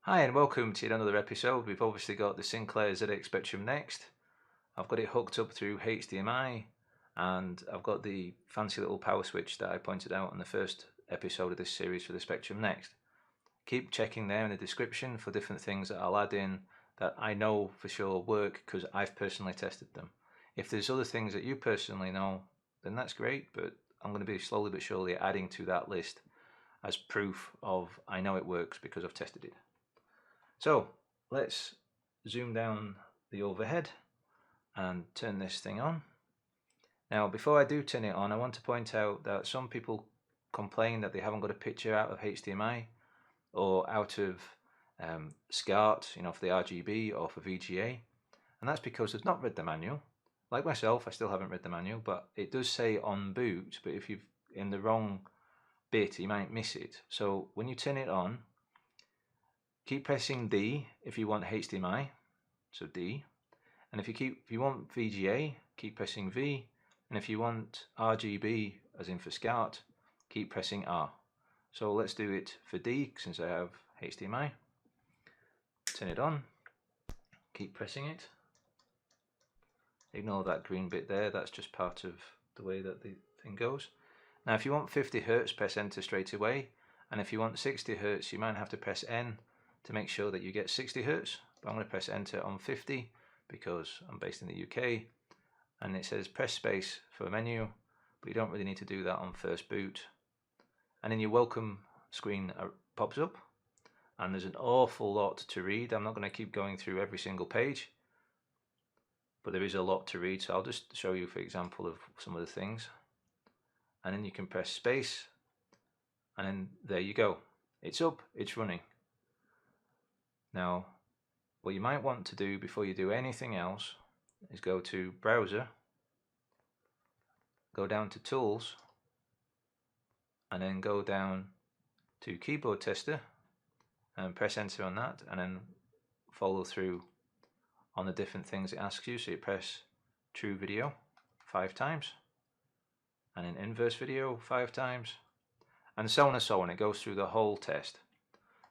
Hi and welcome to another episode. We've obviously got the Sinclair ZX Spectrum Next. I've got it hooked up through HDMI and I've got the fancy little power switch that I pointed out in the first episode of this series for the Spectrum Next. Keep checking there in the description for different things that I'll add in that I know for sure work because I've personally tested them. If there's other things that you personally know, then that's great, but I'm going to be slowly but surely adding to that list as proof of I know it works because I've tested it. So let's zoom down the overhead and turn this thing on. Now before I do turn it on, I want to point out that some people complain that they haven't got a picture out of HDMI or out of SCART, for the RGB or for VGA, and that's because they've not read the manual. Like myself, I still haven't read the manual, but it does say on boot, but if you've in the wrong bit you might miss it. So when you turn it on, keep pressing D if you want HDMI, so D, and if you want VGA, keep pressing V, and if you want RGB, as in for SCART, keep pressing R. So let's do it for D since I have HDMI. Turn it on, keep pressing it. Ignore that green bit there, that's just part of the way that the thing goes. Now if you want 50 Hz, press enter straight away, and if you want 60 Hz, you might have to press N to make sure that you get 60 Hz, but I'm going to press enter on 50 because I'm based in the UK, and it says press space for a menu, but you don't really need to do that on first boot. And then your welcome screen pops up, and there's an awful lot to read. I'm not going to keep going through every single page, but there is a lot to read, so I'll just show you for example of some of the things. And then you can press space, and then there you go. It's up, it's running. Now, what you might want to do before you do anything else is go to Browser, go down to Tools, and then go down to Keyboard Tester and press enter on that, and then follow through on the different things it asks you. So you press True Video 5 times, and then Inverse Video 5 times, and so on and so on. It goes through the whole test.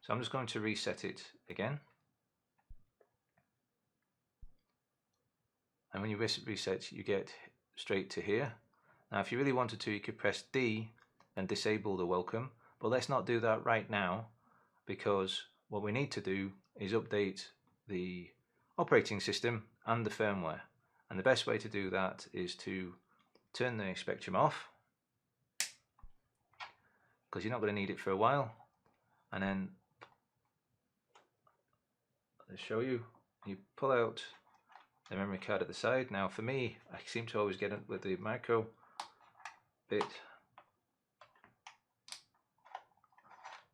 So I'm just going to reset it again. And when you reset, you get straight to here. Now if you really wanted to, you could press D and disable the welcome, but let's not do that right now, because what we need to do is update the operating system and the firmware. And the best way to do that is to turn the Spectrum off, because you're not going to need it for a while, and then let's show you. You pull out the memory card at the side. Now for me, I seem to always get it with the micro bit,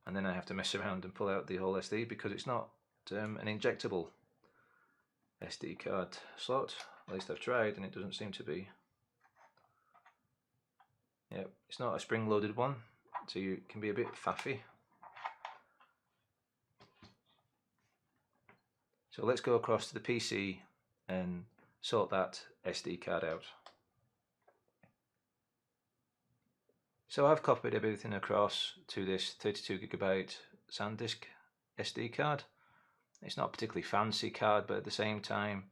and then I have to mess around and pull out the whole SD because it's not an injectable SD card slot. At least I've tried and it doesn't seem to be. Yep, it's not a spring loaded one, so you can be a bit faffy. So let's go across to the PC and sort that SD card out. So I've copied everything across to this 32GB SanDisk SD card. It's not a particularly fancy card, but at the same time,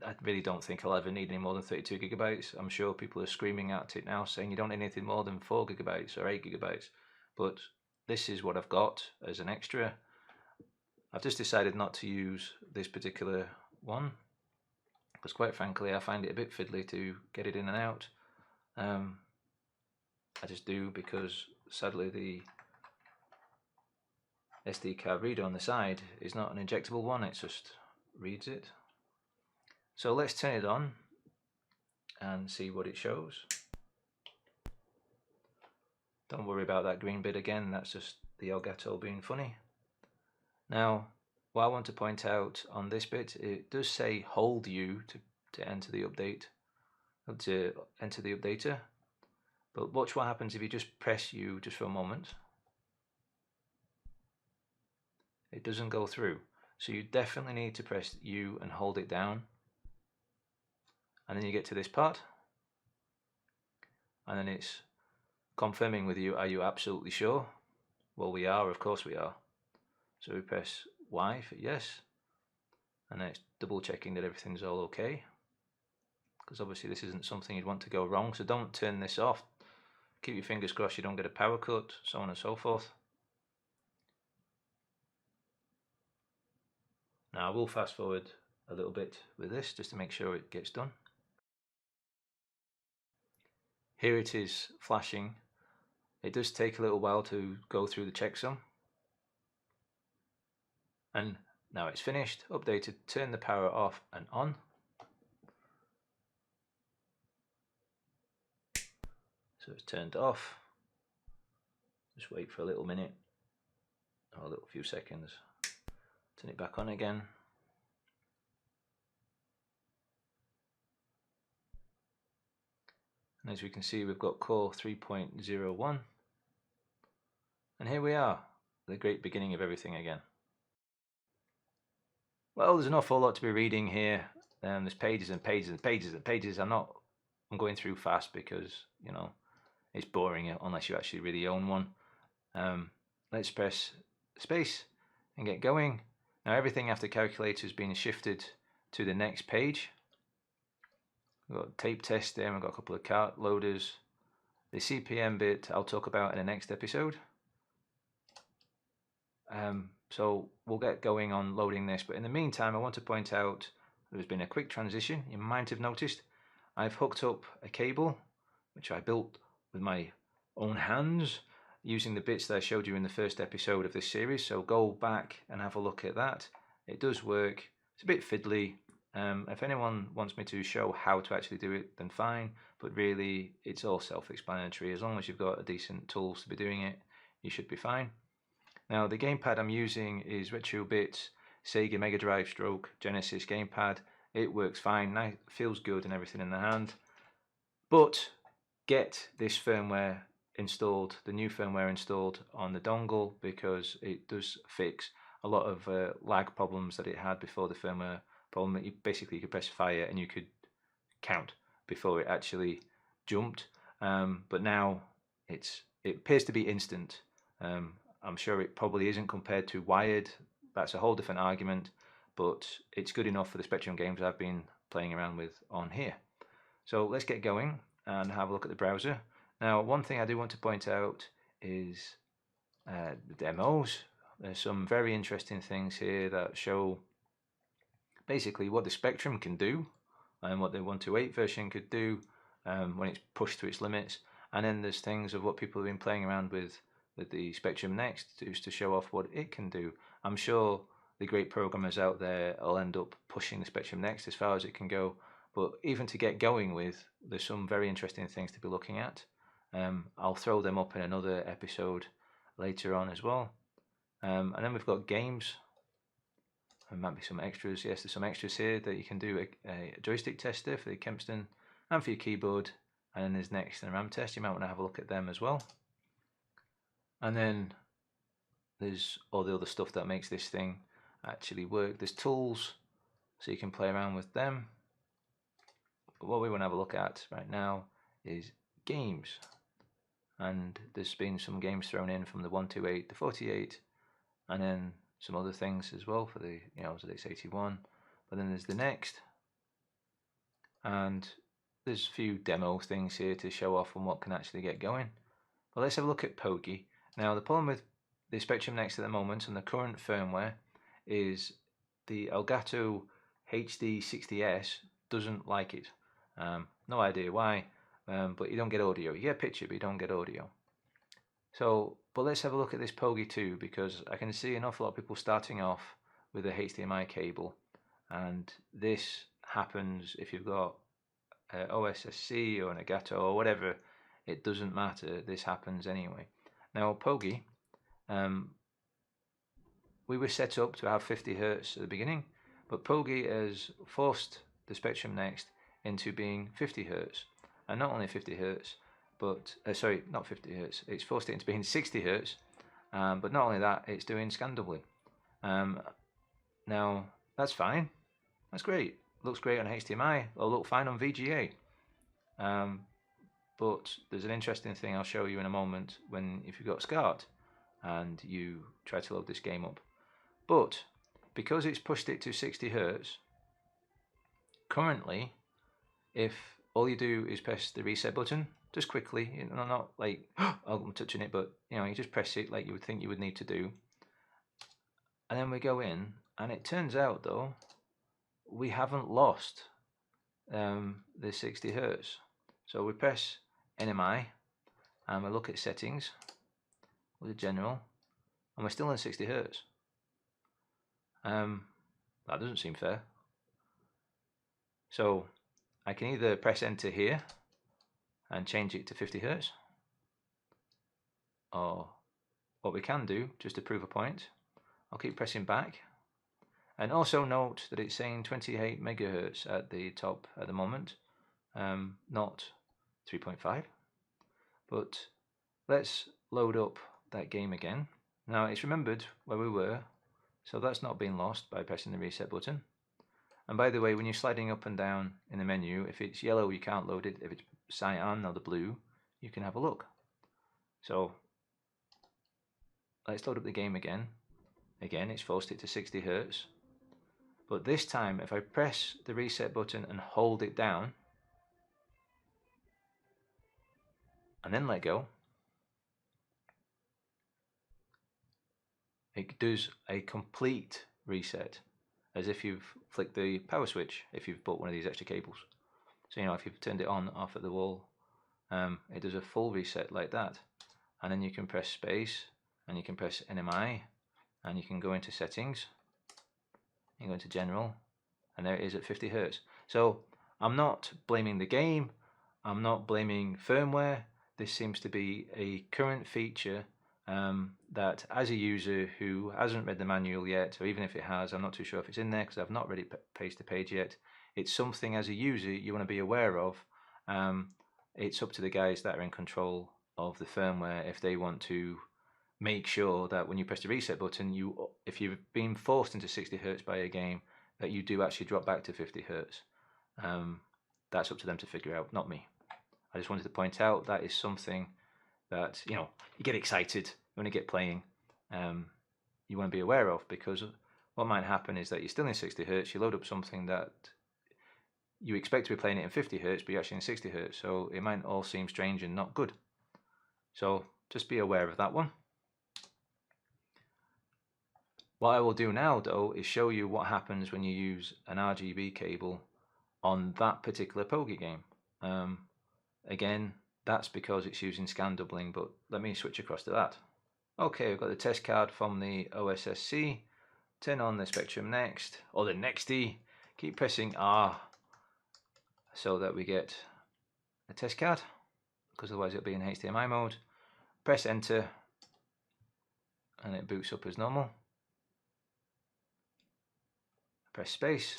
I really don't think I'll ever need any more than 32GB. I'm sure people are screaming at it now saying you don't need anything more than 4GB or 8GB, but this is what I've got as an extra. I've just decided not to use this particular one because quite frankly I find it a bit fiddly to get it in and out. I just do, because sadly the SD card reader on the side is not an injectable one, it just reads it. So let's turn it on and see what it shows. Don't worry about that green bit again, that's just the Elgato being funny. Now what I want to point out on this bit, it does say hold U to enter the update, to enter the updater, but watch what happens if you just press U just for a moment. It doesn't go through, so you definitely need to press U and hold it down, and then you get to this part, and then it's confirming with you, are you absolutely sure? Well, we are, of course we are. So we press Y for yes, and then it's double checking that everything's all okay, because obviously this isn't something you'd want to go wrong, so don't turn this off. Keep your fingers crossed you don't get a power cut, so on and so forth. Now I will fast forward a little bit with this just to make sure it gets done. Here it is flashing. It does take a little while to go through the checksum. And now it's finished, updated, turn the power off and on. So it's turned off. Just wait for a little minute, or a little few seconds. Turn it back on again. And as we can see, we've got core 3.01. And here we are, the great beginning of everything again. Well, there's an awful lot to be reading here. There's pages and pages and pages and pages. I'm going through fast because, you know, it's boring unless you actually really own one. Let's press space and get going. Now everything after calculator has been shifted to the next page. We've got tape test there, we've got a couple of cart loaders. The CPM bit I'll talk about in the next episode. So we'll get going on loading this, but in the meantime I want to point out there's been a quick transition. You might have noticed I've hooked up a cable which I built with my own hands using the bits that I showed you in the first episode of this series, so go back and have a look at that. It does work. It's a bit fiddly. If anyone wants me to show how to actually do it, then fine, but really it's all self-explanatory. As long as you've got a decent tools to be doing it, you should be fine. Now the gamepad I'm using is Retrobit Sega Mega Drive stroke Genesis gamepad. It works fine, feels good and everything in the hand, but get this firmware installed, the new firmware installed on the dongle, because it does fix a lot of lag problems that it had before the firmware problem. Basically you could press fire and you could count before it actually jumped, but now it appears to be instant. I'm sure it probably isn't compared to wired. That's a whole different argument, but it's good enough for the SpecDrum games I've been playing around with on here. So let's get going and have a look at the browser. Now one thing I do want to point out is the demos. There's some very interesting things here that show basically what the SpecDrum can do and what the 128 version could do when it's pushed to its limits. And then there's things of what people have been playing around with the SpecDrum Next to show off what it can do. I'm sure the great programmers out there will end up pushing the SpecDrum Next as far as it can go, but even to get going with, there's some very interesting things to be looking at. I'll throw them up in another episode later on as well. And then we've got games. There might be some extras. Yes, there's some extras here that you can do a joystick tester for the Kempston and for your keyboard. And then there's Next and RAM test. You might want to have a look at them as well. And then there's all the other stuff that makes this thing actually work. There's tools, so you can play around with them. But what we want to have a look at right now is games. And there's been some games thrown in from the 128 to 48, and then some other things as well for the ZX81. But then there's the Next, and there's a few demo things here to show off on what can actually get going. But let's have a look at Pogi. Now the problem with the SpecDrum Next at the moment and the current firmware is the Elgato HD60S doesn't like it. No idea why, but you don't get audio. You get a picture, but you don't get audio. So, but let's have a look at this Pogi 2, because I can see an awful lot of people starting off with a HDMI cable, and this happens if you've got OSSC or an Elgato or whatever. It doesn't matter, this happens anyway. Now Pogi, we were set up to have 50 Hz at the beginning, but Pogi has forced the SpecDrum Next into being 50 Hz, and not only 50 Hz, but sorry, not 50 Hz. It's forced it into being 60 Hz, but not only that, it's doing scan doubling. Now that's fine, that's great. Looks great on HDMI. It'll look fine on VGA. But there's an interesting thing I'll show you in a moment if you've got SCART and you try to load this game up. But because it's pushed it to 60 Hz, currently, if all you do is press the reset button, just quickly, you know, not like, oh, I'm touching it, but you know, you just press it like you would think you would need to do. And then we go in, and it turns out though, we haven't lost the 60 Hz. So we press NMI, and we look at settings with the general, and we're still on 60 Hz. That doesn't seem fair. So I can either press enter here and change it to 50 Hz, or what we can do, just to prove a point, I'll keep pressing back. And also note that it's saying 28 megahertz at the top at the moment, not 3.5. But let's load up that game again. Now it's remembered where we were, so that's not been lost by pressing the reset button. And by the way, when you're sliding up and down in the menu, if it's yellow you can't load it, if it's cyan or the blue, you can have a look. So let's load up the game again. Again, it's forced it to 60 Hz. But this time, if I press the reset button and hold it down, and then let go, it does a complete reset, as if you've flicked the power switch, if you've bought one of these extra cables. So, you know, if you've turned it on, off at the wall, it does a full reset like that. And then you can press space, and you can press NMI, and you can go into settings, you go into general, and there it is at 50 Hz. So I'm not blaming the game, I'm not blaming firmware. This seems to be a current feature that, as a user who hasn't read the manual yet, or even if it has, I'm not too sure if it's in there because I've not read it page to page yet. It's something as a user you want to be aware of. It's up to the guys that are in control of the firmware if they want to make sure that when you press the reset button, if you've been forced into 60 Hz by a game, that you do actually drop back to 50 Hz. That's up to them to figure out, not me. I just wanted to point out that is something that, you know, you get excited, you want to get playing, you want to be aware of, because what might happen is that you're still in 60 Hz, you load up something that you expect to be playing it in 50 Hz, but you're actually in 60 Hz, so it might all seem strange and not good. So just be aware of that one. What I will do now though is show you what happens when you use an RGB cable on that particular Pogi game. Again, that's because it's using scan doubling, but let me switch across to that. Okay, we've got the test card from the OSSC. Turn on the SpecDrum Next, or the Nexty. Keep pressing R so that we get a test card, because otherwise it'll be in HDMI mode. Press enter and it boots up as normal. Press space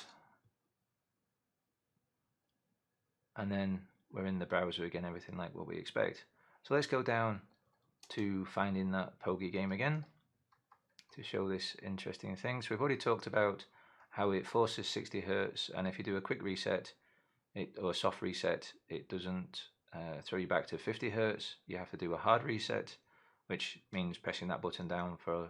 and then we're in the browser again, everything like what we expect. So let's go down to finding that Pogi game again to show this interesting thing. So we've already talked about how it forces 60 Hz, and if you do a quick reset, or a soft reset, it doesn't throw you back to 50 Hz. You have to do a hard reset, which means pressing that button down for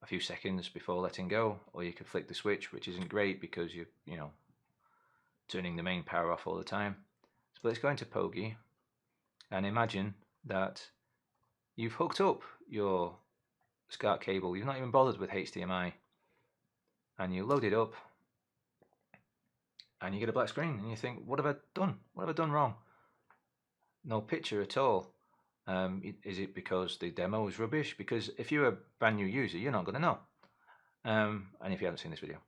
a few seconds before letting go, or you could flick the switch, which isn't great because you know, turning the main power off all the time. So let's go into Pogi and imagine that you've hooked up your SCART cable, you've not even bothered with HDMI, and you load it up and you get a black screen and you think, what have I done? What have I done wrong? No picture at all. Is it because the demo is rubbish? Because if you're a brand new user, you're not going to know. And if you haven't seen this video,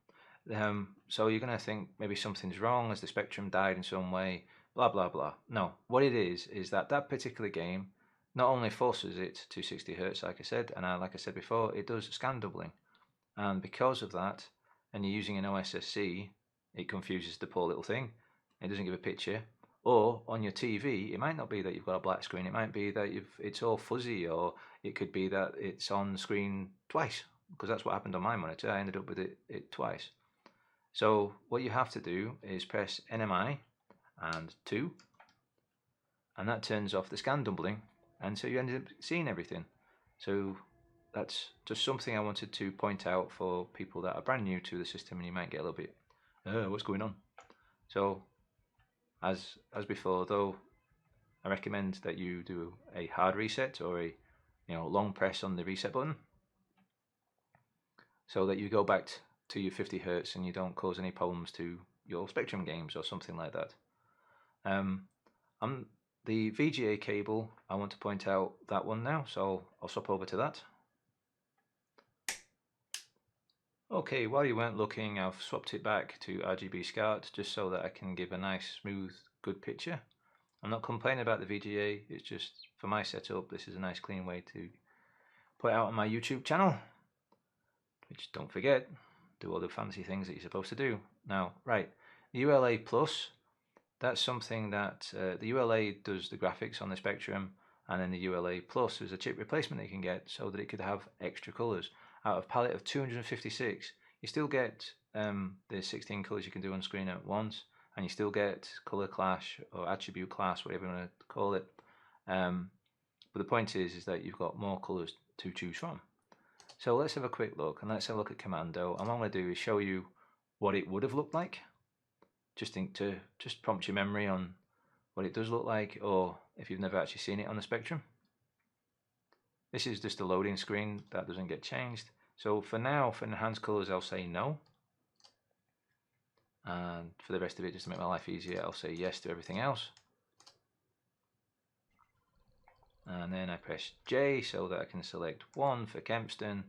so you're going to think maybe something's wrong, as the SpecDrum died in some way, blah blah blah. No, what it is that particular game not only forces it to 60 Hz, like I said, and like I said before, it does scan doubling, and because of that, and you're using an OSSC, it confuses the poor little thing. It doesn't give a picture. Or on your TV, it might not be that you've got a black screen. It might be that it's all fuzzy, or it could be that it's on screen twice, because that's what happened on my monitor. I ended up with it twice. So what you have to do is press NMI and 2, and that turns off the scan doubling, and so you end up seeing everything. So that's just something I wanted to point out for people that are brand new to the system, and you might get a little bit, what's going on? So as before though, I recommend that you do a hard reset or a long press on the reset button, so that you go back to your 50 Hz and you don't cause any problems to your SpecDrum games or something like that. The VGA cable, I want to point out that one now, so I'll swap over to that. Okay, while you weren't looking, I've swapped it back to RGB SCART just so that I can give a nice, smooth, good picture. I'm not complaining about the VGA, it's just for my setup, this is a nice clean way to put it out on my YouTube channel. Which, don't forget, do all the fancy things that you're supposed to do. Now, right, the ULA Plus, that's something that the ULA does the graphics on the SpecDrum, and then the ULA Plus is a chip replacement that you can get so that it could have extra colours. Out of a palette of 256, you still get the 16 colours you can do on screen at once, and you still get colour clash or attribute class, whatever you want to call it. But the point is that you've got more colours to choose from. So let's have a quick look, and let's have a look at Commando. And what I'm going to do is show you what it would have looked like, just prompt your memory on what it does look like, or if you've never actually seen it on the SpecDrum. This is just a loading screen that doesn't get changed. So for now, for enhanced colors, I'll say no. And for the rest of it, just to make my life easier, I'll say yes to everything else. And then I press J so that I can select 1 for Kempston,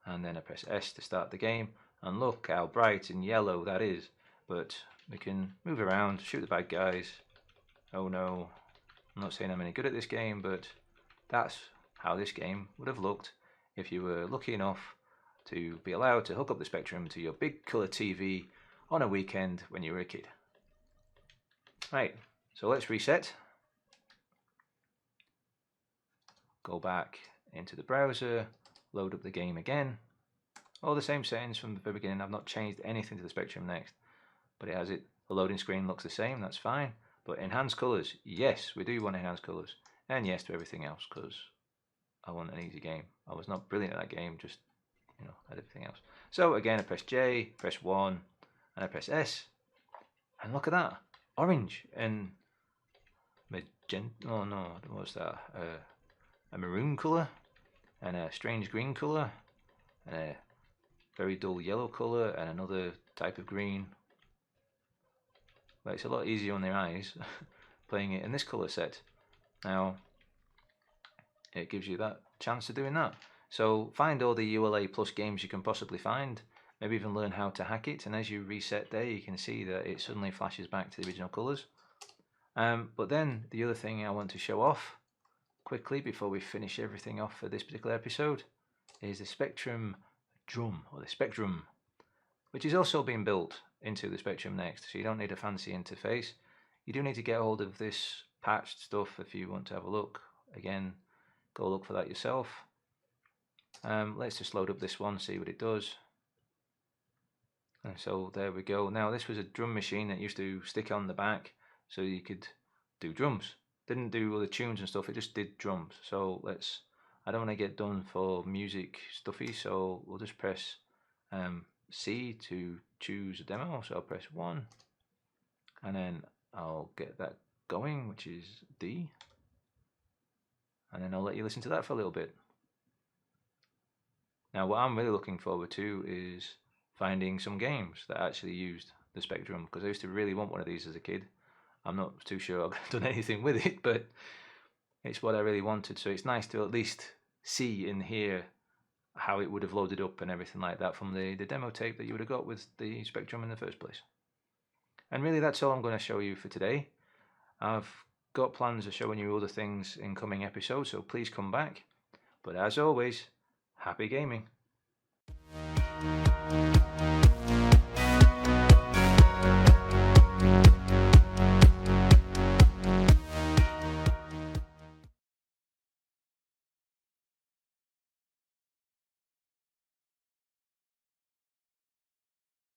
and then I press S to start the game. And look how bright and yellow that is. But we can move around, shoot the bad guys. Oh no, I'm not saying I'm any good at this game, but that's how this game would have looked if you were lucky enough to be allowed to hook up the SpecDrum to your big colour TV on a weekend when you were a kid. Right, so let's reset. Go back into the browser, load up the game again. All the same settings from the very beginning. I've not changed anything to the SpecDrum Next, but it has it. The loading screen looks the same, that's fine. But enhanced colours, yes, we do want enhanced colours. And yes to everything else, because I want an easy game. I was not brilliant at that game, just at everything else. So again, I press J, press 1, and I press S. And look at that, orange and magenta. Oh no, what's that? A maroon colour, and a strange green colour, and a very dull yellow colour, and another type of green. But it's a lot easier on their eyes playing it in this colour set. Now it gives you that chance of doing that. So find all the ULA Plus games you can possibly find, maybe even learn how to hack it, and as you reset there you can see that it suddenly flashes back to the original colours. But then the other thing I want to show off quickly before we finish everything off for this particular episode is the SpecDrum drum, or the SpecDrum, which is also being built into the SpecDrum Next, so you don't need a fancy interface. You do need to get hold of this patched stuff if you want to have a look. Again, go look for that yourself. Let's just load up this one, see what it does. And so there we go. Now this was a drum machine that used to stick on the back so you could do drums. Didn't do all the tunes and stuff, it just did drums. So I don't want to get done for music stuffy, so we'll just press C to choose a demo. So I'll press 1, and then I'll get that going, which is D, and then I'll let you listen to that for a little bit. Now what I'm really looking forward to is finding some games that actually used the SpecDrum, because I used to really want one of these as a kid. I'm not too sure I've done anything with it, but it's what I really wanted, so it's nice to at least see and hear how it would have loaded up and everything like that from the demo tape that you would have got with the SpecDrum in the first place. And really that's all I'm going to show you for today. I've got plans of showing you other things in coming episodes, so please come back. But as always, happy gaming.